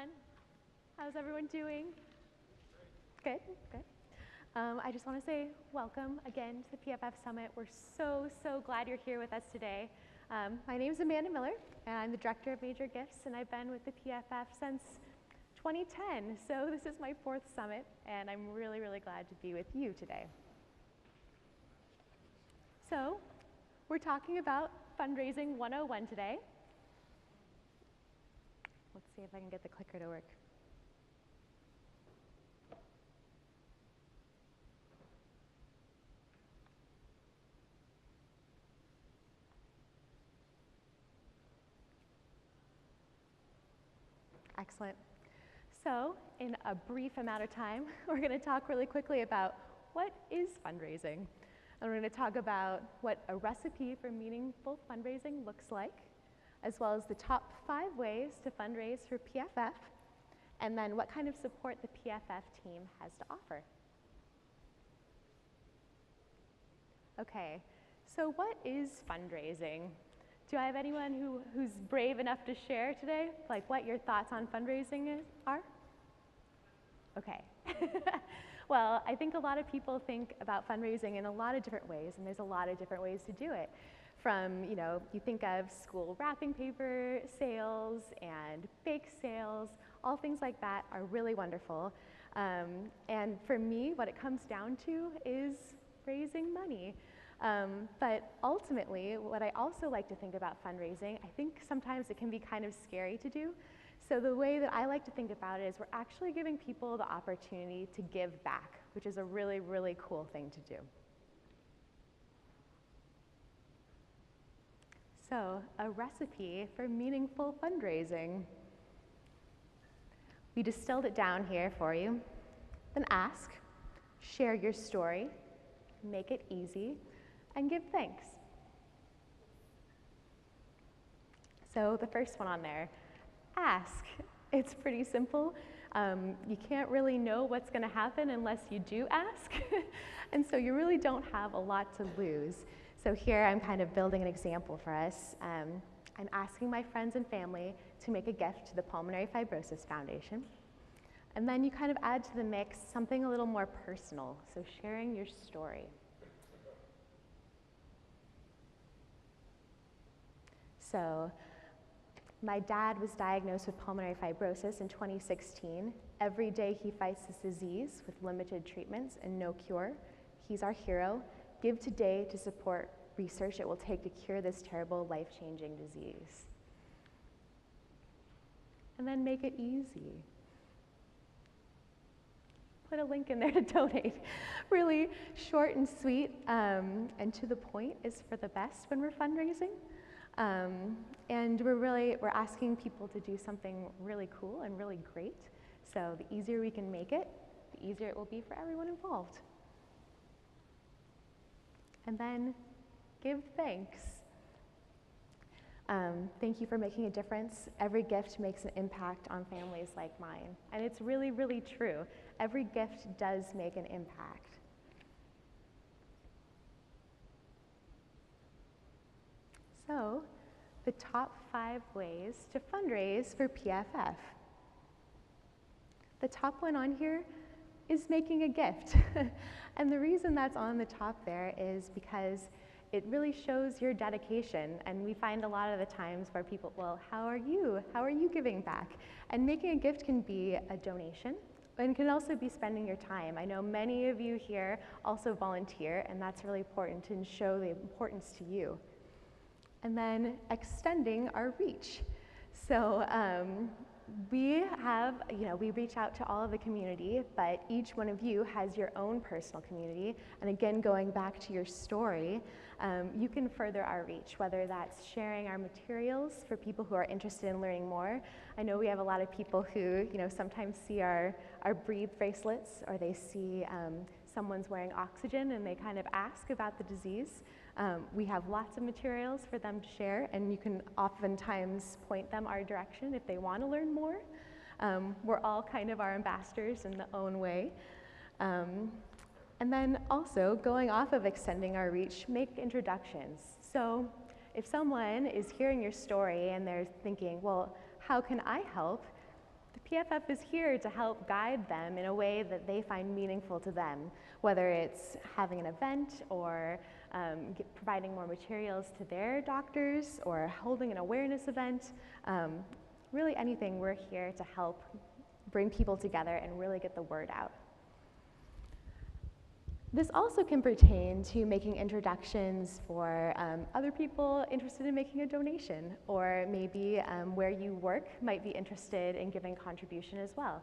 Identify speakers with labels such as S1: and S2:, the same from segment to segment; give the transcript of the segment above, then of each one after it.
S1: everyone. How's everyone doing? Good, good. I just want to say welcome again to the PFF Summit. We're so glad you're here with us today. My name is Amanda Miller, and I'm the Director of Major Gifts, and I've been with the PFF since 2010. So this is my 4th summit, and I'm really glad to be with you today. So we're talking about Fundraising 101 today. Let's see if I can get the clicker to work. Excellent. So in a brief amount of time, we're going to talk really quickly about what is fundraising. And we're going to talk about what a recipe for meaningful fundraising looks like, as well as the top 5 ways to fundraise for PFF, and then what kind of support the PFF team has to offer. Okay, so what is fundraising? Do I have anyone who's brave enough to share today, like what your thoughts on fundraising are? Okay. Well, I think a lot of people think about fundraising in a lot of different ways, and there's a lot of different ways to do it. From, you think of school wrapping paper sales and bake sales, all things like that are really wonderful. And for me, what it comes down to is raising money. But ultimately, what I also like to think about fundraising, I think sometimes it can be kind of scary to do. So the way that I like to think about it is we're actually giving people the opportunity to give back, which is a really cool thing to do. So, a recipe for meaningful fundraising. We distilled it down here for you. Then ask, share your story, make it easy, and give thanks. So the first one on there, ask. It's pretty simple. You can't really know what's going to happen unless you do ask. And so you really don't have a lot to lose. So here I'm kind of building an example for us. I'm asking my friends and family to make a gift to the Pulmonary Fibrosis Foundation. And then you kind of add to the mix something a little more personal, so sharing your story. So my dad was diagnosed with pulmonary fibrosis in 2016. Every day he fights this disease with limited treatments and no cure. He's our hero. Give today to support research it will take to cure this terrible, life-changing disease. And then make it easy. Put a link in there to donate. Really short and sweet and to the point is for the best when we're fundraising. And we're asking people to do something really cool and really great. So the easier we can make it, the easier it will be for everyone involved. And then give thanks. Thank you for making a difference. Every gift makes an impact on families like mine. And it's really true. Every gift does make an impact. So, the top 5 ways to fundraise for PFF. The top one on here is making a gift. And the reason that's on the top there is because it really shows your dedication. And we find a lot of the times where people, well, how are you giving back? And making a gift can be a donation, and can also be spending your time. I know many of you here also volunteer, and that's really important to show the importance to you. And then extending our reach. So we reach out to all of the community, but each one of you has your own personal community. And again, going back to your story, you can further our reach, whether that's sharing our materials for people who are interested in learning more. I know we have a lot of people who, sometimes see our breathe bracelets, or they see someone's wearing oxygen and they kind of ask about the disease. We have lots of materials for them to share, and you can oftentimes point them our direction if they want to learn more. We're all kind of our ambassadors in the own way. And then also, going off of extending our reach, make introductions. So if someone is hearing your story and they're thinking, well, how can I help? The PFF is here to help guide them in a way that they find meaningful to them, whether it's having an event or providing more materials to their doctors or holding an awareness event. Really anything, we're here to help bring people together and really get the word out. This also can pertain to making introductions for other people interested in making a donation, or maybe where you work might be interested in giving contribution as well.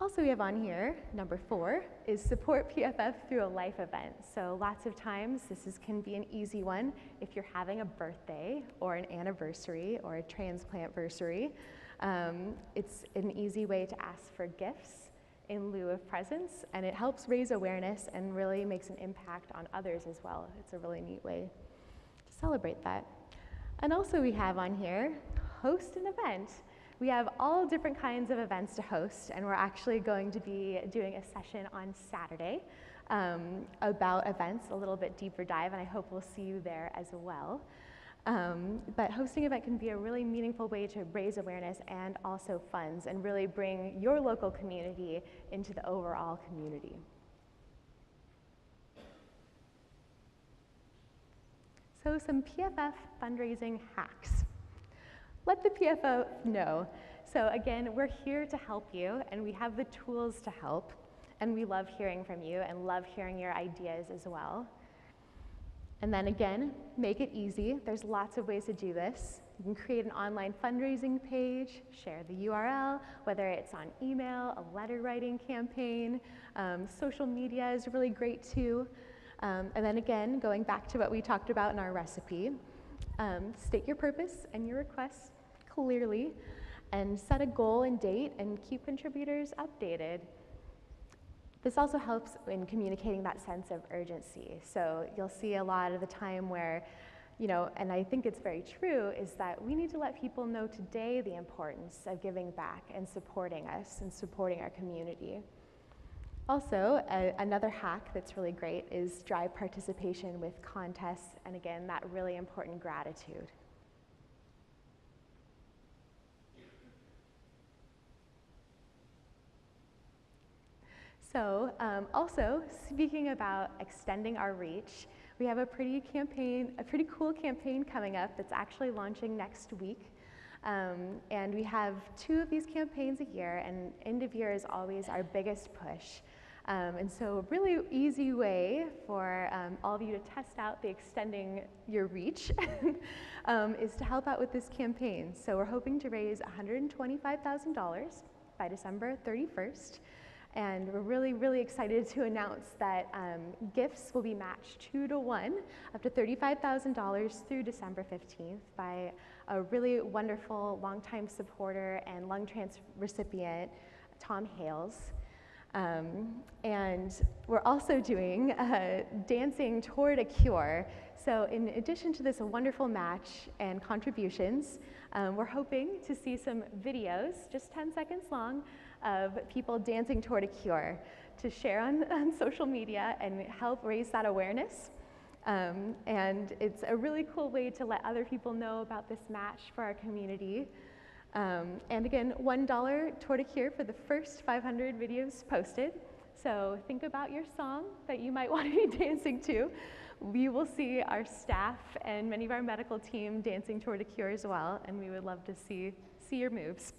S1: Also we have on here, number 4, is support PFF through a life event. So lots of times this can be an easy one if you're having a birthday or an anniversary or a transplant-versary. It's an easy way to ask for gifts in lieu of presents, and it helps raise awareness and really makes an impact on others as well. It's a really neat way to celebrate that. And also we have on here, host an event. We have all different kinds of events to host, and we're actually going to be doing a session on Saturday about events, a little bit deeper dive, and I hope we'll see you there as well. But hosting an event can be a really meaningful way to raise awareness and also funds and really bring your local community into the overall community. So some PFF fundraising hacks. Let the PFF know. So again, we're here to help you, and we have the tools to help, and we love hearing from you and love hearing your ideas as well. And then again, make it easy. There's lots of ways to do this. You can create an online fundraising page, share the URL, whether it's on email, a letter writing campaign. Social media is really great too. And then again, going back to what we talked about in our recipe, state your purpose and your requests clearly, and set a goal and date and keep contributors updated. This also helps in communicating that sense of urgency. So you'll see a lot of the time where, and I think it's very true, is that we need to let people know today the importance of giving back and supporting us and supporting our community. Also, another hack that's really great is drive participation with contests, and again, that really important gratitude. So also, speaking about extending our reach, we have a pretty cool campaign coming up that's actually launching next week. And we have 2 of these campaigns a year, and end of year is always our biggest push. And so a really easy way for all of you to test out the extending your reach is to help out with this campaign. So we're hoping to raise $125,000 by December 31st. And we're really, really excited to announce that gifts will be matched 2-to-1, up to $35,000 through December 15th by a really wonderful longtime supporter and lung transplant recipient, Tom Hales. And we're also doing Dancing Toward a Cure. So in addition to this wonderful match and contributions, we're hoping to see some videos, just 10 seconds long, of people dancing toward a cure to share on social media and help raise that awareness. And it's a really cool way to let other people know about this match for our community. And again, $1 toward a cure for the first 500 videos posted. So think about your song that you might want to be dancing to. We will see our staff and many of our medical team dancing toward a cure as well, and we would love to see your moves.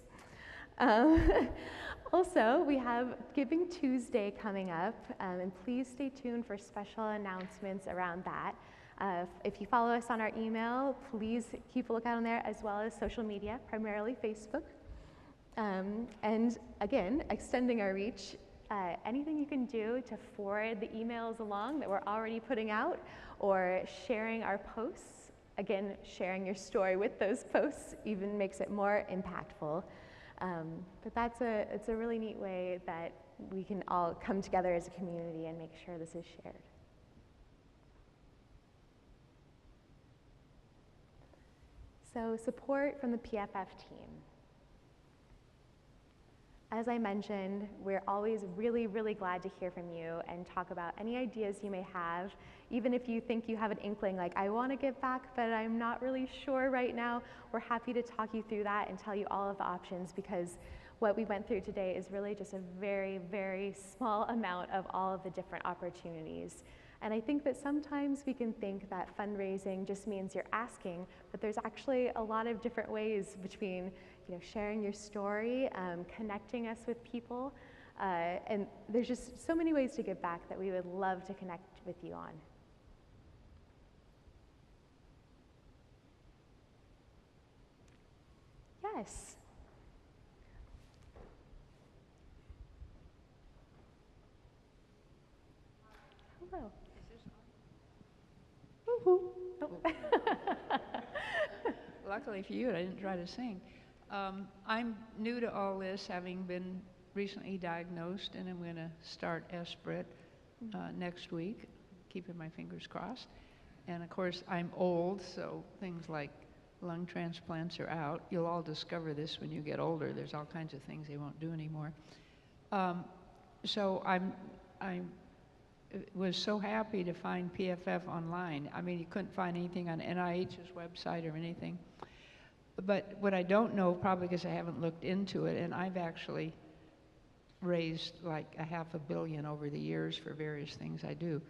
S1: Also, we have Giving Tuesday coming up, and please stay tuned for special announcements around that. If you follow us on our email, please keep a lookout on there, as well as social media, primarily Facebook. And again, extending our reach, anything you can do to forward the emails along that we're already putting out, or sharing our posts. Again, sharing your story with those posts even makes it more impactful. But it's a really neat way that we can all come together as a community and make sure this is shared. So support from the PFF team. As I mentioned, we're always really, really glad to hear from you and talk about any ideas you may have. Even if you think you have an inkling, like, I want to give back, but I'm not really sure right now, we're happy to talk you through that and tell you all of the options, because what we went through today is really just a very, very small amount of all of the different opportunities. And I think that sometimes we can think that fundraising just means you're asking, but there's actually a lot of different ways between, sharing your story, connecting us with people, and there's just so many ways to give back that we would love to connect with you on. Yes. Hello.
S2: Oh. Luckily for you, I didn't try to sing. I'm new to all this, having been recently diagnosed, and I'm going to start XPrize next week, keeping my fingers crossed. And of course, I'm old, so things like lung transplants are out. You'll all discover this when you get older. There's all kinds of things they won't do anymore. So I was so happy to find PFF online. I mean, you couldn't find anything on NIH's website or anything. But what I don't know, probably because I haven't looked into it, and I've actually raised like $500 million over the years for various things I do.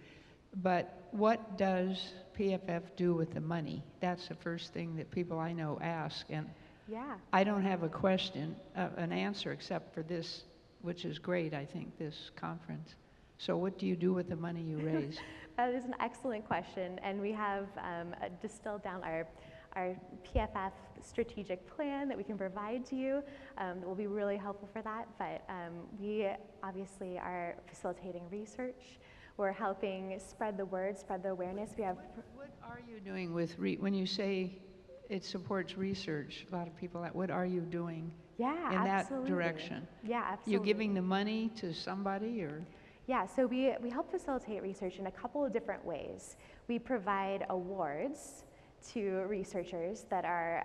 S2: But what does PFF do with the money? That's the first thing that people I know ask. And
S1: yeah.
S2: I don't have a question, an answer, except for this, which is great, I think, this conference. So what do you do with the money you raise?
S1: That is an excellent question, and we have distilled down our PFF strategic plan that we can provide to you that will be really helpful for that. But we obviously are facilitating research. We're helping spread the word, spread the awareness. We have.
S2: What are you doing with when you say it supports research? A lot of people. What are you doing?
S1: Yeah,
S2: in
S1: absolutely.
S2: that direction?
S1: Yeah, absolutely.
S2: You're giving the money to somebody, or?
S1: Yeah, so we help facilitate research in a couple of different ways. We provide awards to researchers that are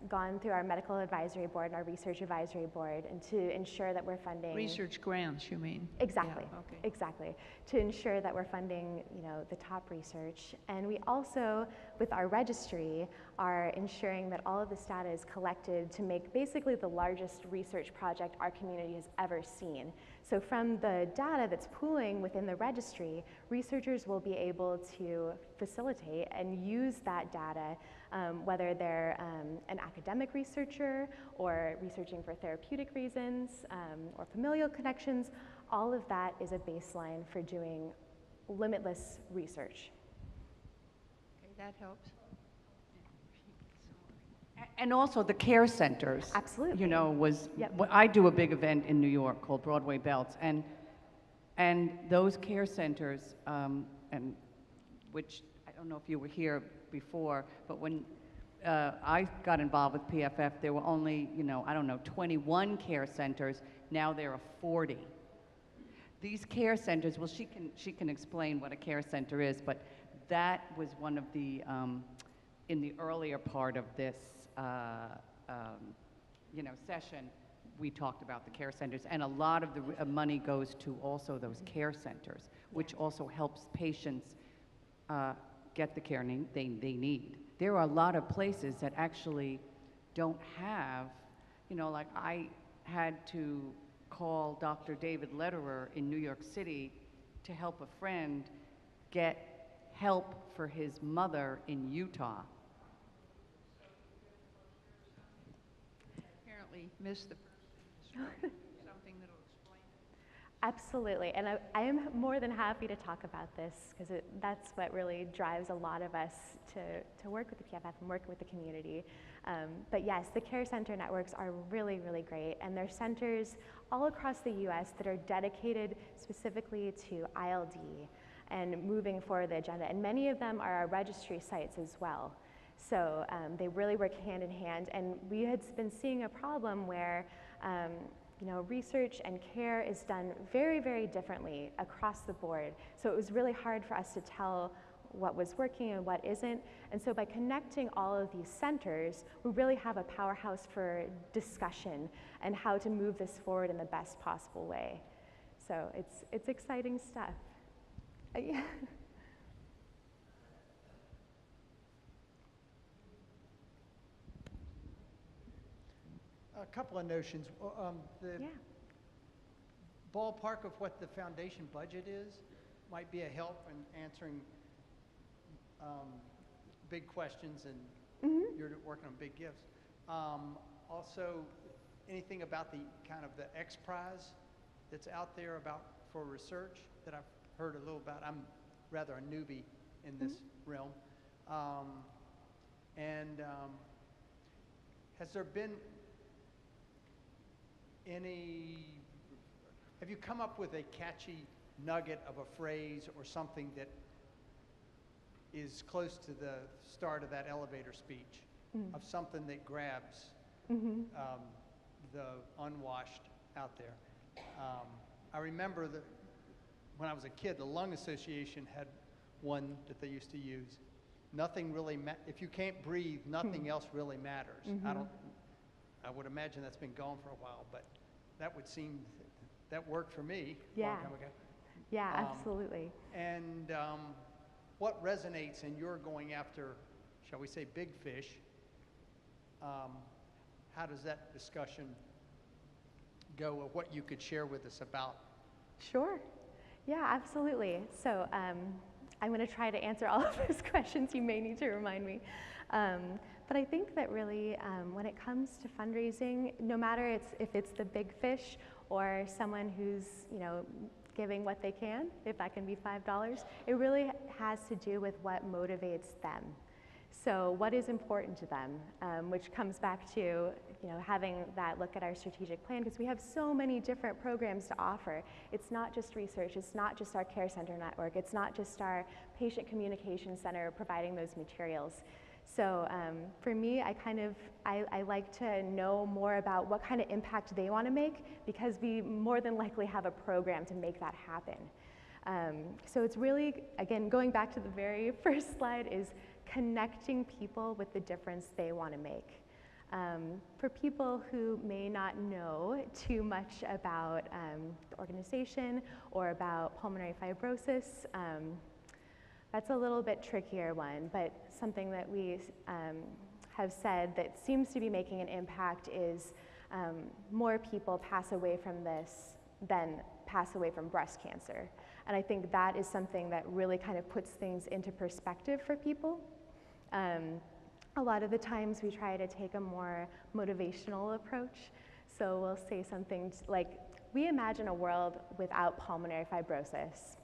S1: gone through our medical advisory board and our research advisory board, and to ensure that we're funding
S2: Research grants, you mean?
S1: Exactly.
S2: Yeah, okay.
S1: Exactly. To ensure that we're funding, the top research. And we also, with our registry, are ensuring that all of this data is collected to make basically the largest research project our community has ever seen. So from the data that's pooling within the registry, researchers will be able to facilitate and use that data, whether they're an academic researcher or researching for therapeutic reasons or familial connections. All of that is a baseline for doing limitless research.
S2: Okay, that helps.
S3: And also the care centers.
S1: Absolutely.
S3: I do a big event in New York called Broadway Belts, and those care centers, and which I don't know if you were here before, but when I got involved with PFF, there were only 21 care centers. Now there are 40. These care centers, well, she can explain what a care center is, but that was one of the in the earlier part of this session, we talked about the care centers, and a lot of the money goes to also those care centers, which also helps patients get the care they need. There are a lot of places that actually don't have, like I had to call Dr. David Lederer in New York City to help a friend get help for his mother in Utah.
S2: Missed the something that'll explain it.
S1: Absolutely, and I am more than happy to talk about this, because that's what really drives a lot of us to work with the PFF and work with the community. But yes, the care center networks are really, really great, and they're centers all across the US that are dedicated specifically to ILD and moving forward the agenda, and many of them are our registry sites as well. So they really work hand in hand, and we had been seeing a problem where research and care is done very, very differently across the board. So it was really hard for us to tell what was working and what isn't. And so by connecting all of these centers, we really have a powerhouse for discussion and how to move this forward in the best possible way. So it's exciting stuff. Yeah.
S4: A couple of notions. The
S1: Yeah.
S4: ballpark of what the foundation budget is might be a help in answering big questions, and you're working on big gifts. Also, anything about the kind of the XPrize that's out there for research that I've heard a little about. I'm rather a newbie in this realm. Has there been have you come up with a catchy nugget of a phrase or something that is close to the start of that elevator speech, of something that grabs the unwashed out there? I remember that when I was a kid, the Lung Association had one that they used to use. Nothing really, if you can't breathe, nothing else really matters. I would imagine that's been gone for a while, but that would seem, that worked for me a long time ago.
S1: Yeah, absolutely.
S4: And what resonates in your going after, shall we say, big fish? How does that discussion go, of what you could share with us about?
S1: Sure. Yeah, absolutely. So I'm going to try to answer all of those questions. You may need to remind me. But I think that really when it comes to fundraising, no matter if it's the big fish or someone who's, giving what they can, if that can be $5, it really has to do with what motivates them. So what is important to them, which comes back to having that look at our strategic plan, because we have so many different programs to offer. It's not just research, it's not just our care center network, it's not just our patient communication center providing those materials. So for me, I like to know more about what kind of impact they want to make, because we more than likely have a program to make that happen. So it's really, again, going back to the very first slide, is connecting people with the difference they want to make. For people who may not know too much about the organization or about pulmonary fibrosis, that's a little bit trickier one, but something that we have said that seems to be making an impact is more people pass away from this than pass away from breast cancer. And I think that is something that really kind of puts things into perspective for people. A lot of the times we try to take a more motivational approach. So we'll say something like, we imagine a world without pulmonary fibrosis.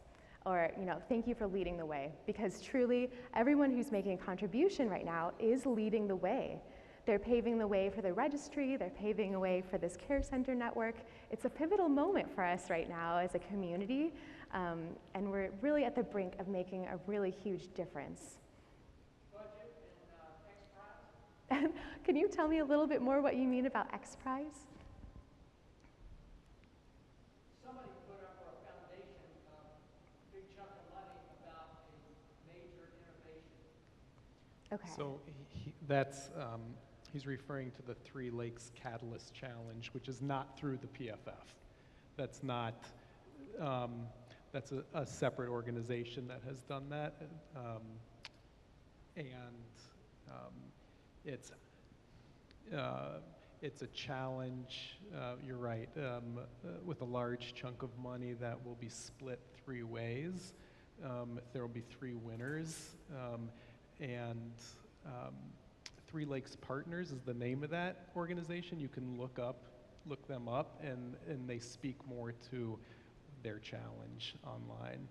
S1: Or, thank you for leading the way, because truly everyone who's making a contribution right now is leading the way. They're paving the way for the registry, they're paving the way for this care center network. It's a pivotal moment for us right now as a community, and we're really at the brink of making a really huge difference.
S4: Budget and XPrize?
S1: Can you tell me a little bit more what you mean about XPrize?
S4: Somebody put up for a foundation a big chunk of money about a major innovation.
S1: Okay.
S5: So he's referring to the Three Lakes Catalyst Challenge, which is not through the PFF. That's not, that's a separate organization that has done that. It's a challenge, you're right, with a large chunk of money that will be split 3 ways. There will be 3 winners, Three Lakes Partners is the name of that organization. You can look them up, and they speak more to their challenge online.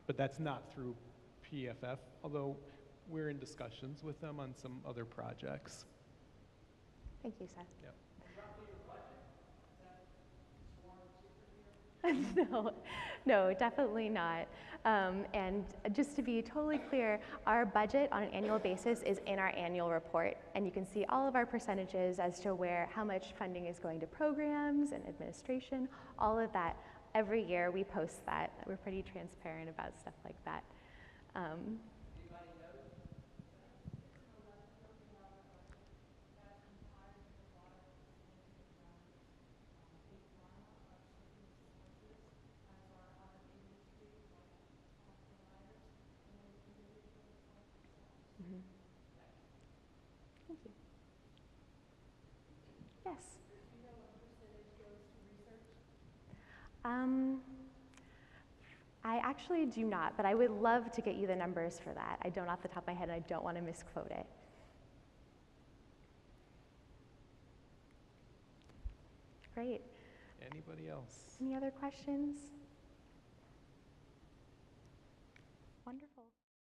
S5: But that's not through PFF, although we're in discussions with them on some other projects.
S1: Thank you, Seth.
S5: Yep.
S1: No, definitely not. And just to be totally clear, our budget on an annual basis is in our annual report, and you can see all of our percentages as to how much funding is going to programs and administration, all of that. Every year we post that. We're pretty transparent about stuff like that.
S4: Do you
S1: Thank you. Yes? I actually do not, but I would love to get you the numbers for that. I don't off the top of my head, and I don't want to misquote it. Great.
S5: Anybody else?
S1: Any other questions?